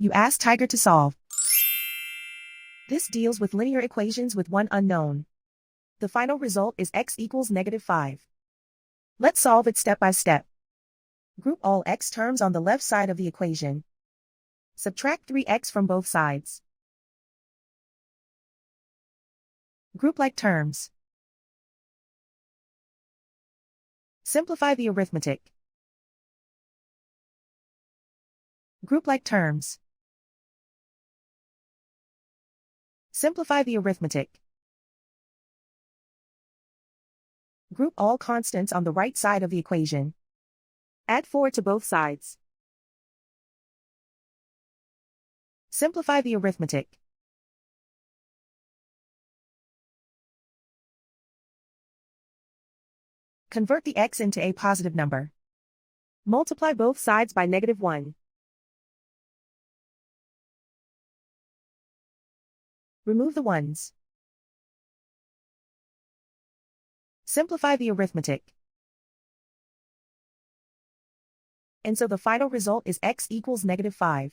You ask Tiger to solve. This deals with linear equations with one unknown. The final result is x equals -5. Let's solve it step by step. Group all x terms on the left side of the equation. Subtract 3x from both sides. Group like terms. Simplify the arithmetic. Group like terms. Simplify the arithmetic. Group all constants on the right side of the equation. Add 4 to both sides. Simplify the arithmetic. Convert the x into a positive number. Multiply both sides by -1. Remove the ones. Simplify the arithmetic. And so the final result is x equals -5.